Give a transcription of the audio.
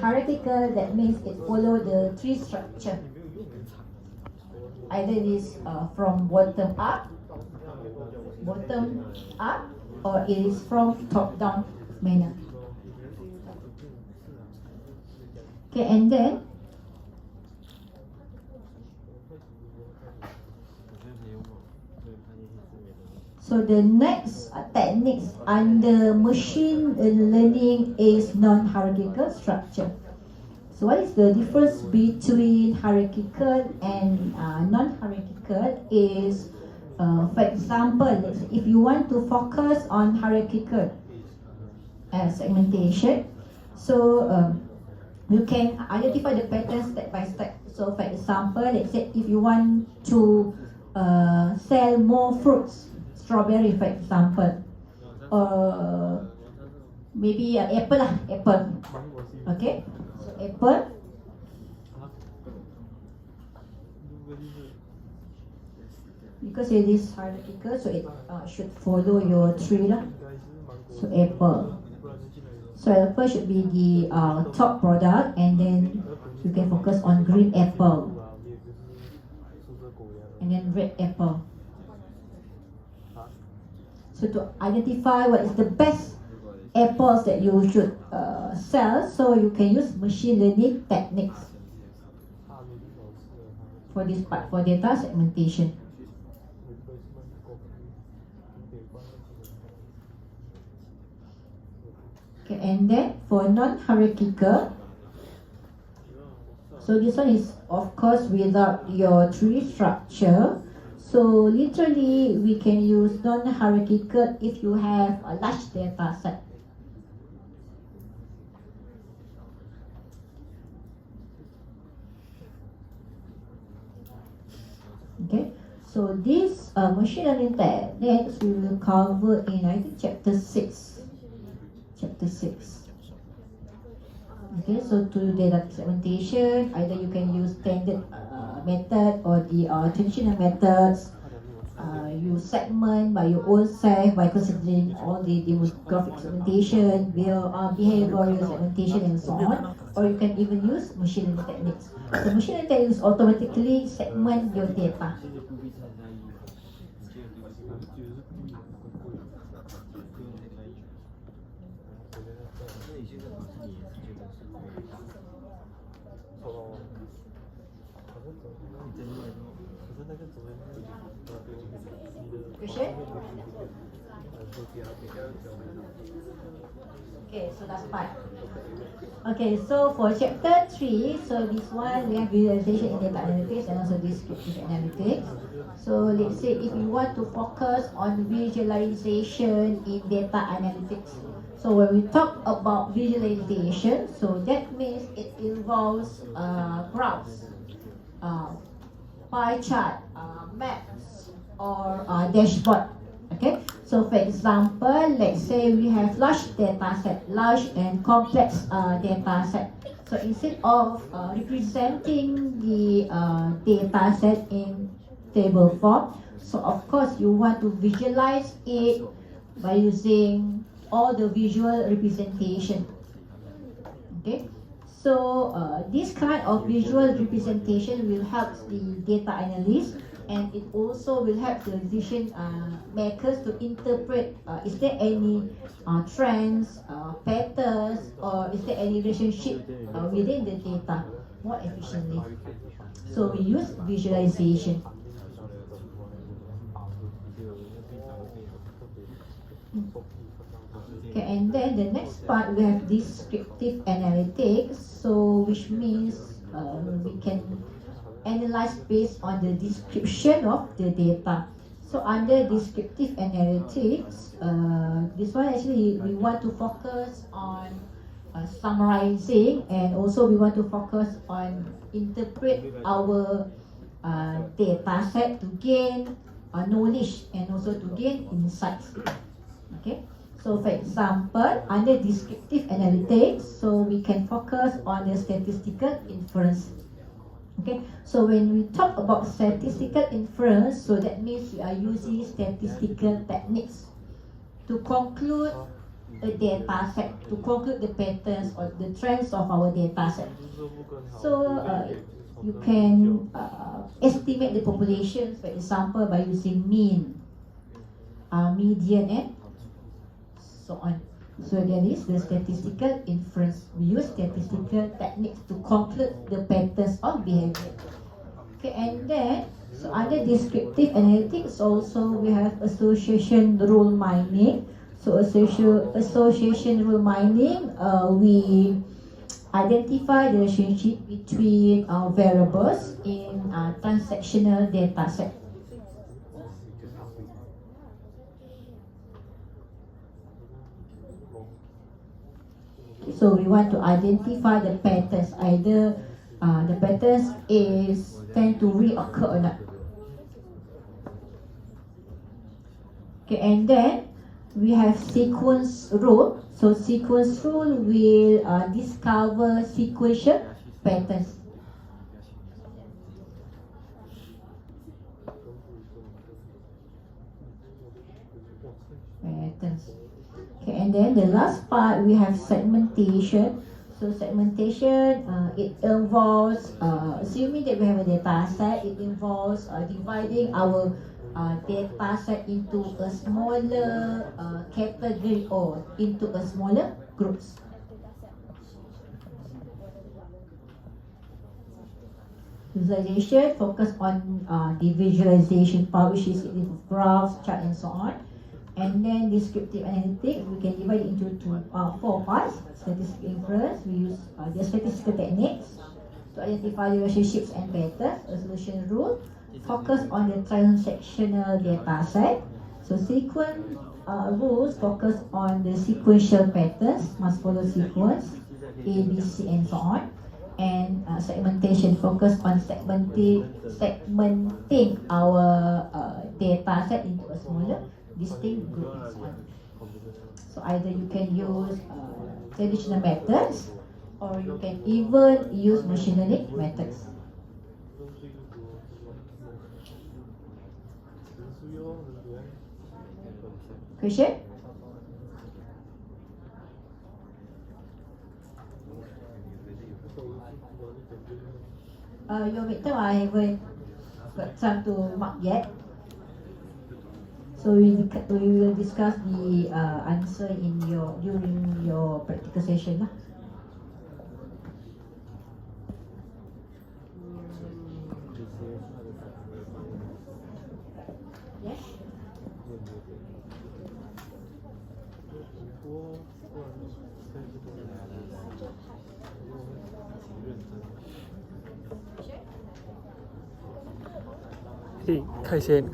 Hierarchical, that means it follow the tree structure. Either it is from bottom up, or it is from top down manner. Okay, and then so the next techniques under machine learning is non-hierarchical structure. So what is the difference between hierarchical and non-hierarchical is, for example, let's say if you want to focus on hierarchical segmentation, so you can identify the pattern step by step. So for example, let's say if you want to sell more fruits, strawberry for example, or maybe apple. Okay, so apple. Because it is hierarchical, so it should follow your tree lah. So apple. So apple should be the top product, and then you can focus on green apple, and then red apple. So to identify what is the best apples that you should sell, so you can use machine learning techniques for this part, for data segmentation. Okay, and then for non-hierarchical, so this one is of course without your tree structure. So literally we can use non-hierarchical if you have a large data set. Okay, so this machine learning techniques we will cover in, I think, chapter 6. Okay, so to do data segmentation, either you can use standard method or the traditional methods. You segment by your own self by considering all the demographic segmentation, behavioral segmentation, and so on. Or you can even use machine learning techniques. So machine learning techniques automatically segment your data. Question? Okay, so that's part. Okay, so for chapter 3, so this one we have visualization in data analytics and also descriptive analytics. So let's say if you want to focus on visualization in data analytics. So when we talk about visualization, so that means it involves graphs, pie chart, maps, or dashboard. Okay, so for example, let's say we have large and complex data set. So instead of representing the data set in table form, so of course you want to visualize it by using all the visual representation. Okay, so this kind of visual representation will help the data analyst, and it also will help the decision makers to interpret is there any trends, patterns, or is there any relationship within the data more efficiently. So we use visualization. Okay, and then the next part we have descriptive analytics, so which means we can analyze based on the description of the data. So under descriptive analytics, this one actually we want to focus on summarizing, and also we want to focus on interpret our data set to gain knowledge and also to gain insights. Okay, so for example, under descriptive analytics, so we can focus on the statistical inference. Okay, so when we talk about statistical inference, so that means we are using statistical techniques to conclude a data set to conclude the patterns or the trends of our data set. So you can estimate the populations, for example, by using mean, median, and so on. So there is the statistical inference. We use statistical techniques to conclude the patterns of behavior. Okay, and then, so under descriptive analytics also we have association rule mining. So association rule mining, we identify the relationship between variables in transactional data set. So we want to identify the patterns, either the patterns tend to reoccur or not. Okay, and then we have sequence rule. So sequence rule will discover sequential patterns. Okay, and then the last part we have segmentation. So segmentation, it involves, assuming that we have a data set, it involves dividing our data set into a smaller category or into a smaller groups. Visualization focus on the visualization part, which is graphs, chart, and so on. And then descriptive analytics, we can divide it into four parts. Statistical inference, we use the statistical techniques to identify the relationships and patterns. Association rule, focus on the transactional data set. So sequence rules focus on the sequential patterns, must follow sequence, A, B, C, and so on. And segmentation focus on segmenting our data set into a smaller distinct group and so on. So either you can use traditional methods or you can even use machine learning methods. Question? Your midterm I haven't got time to mark yet. So we will discuss the answer during your practical session lah. Yes. Hey, 开线。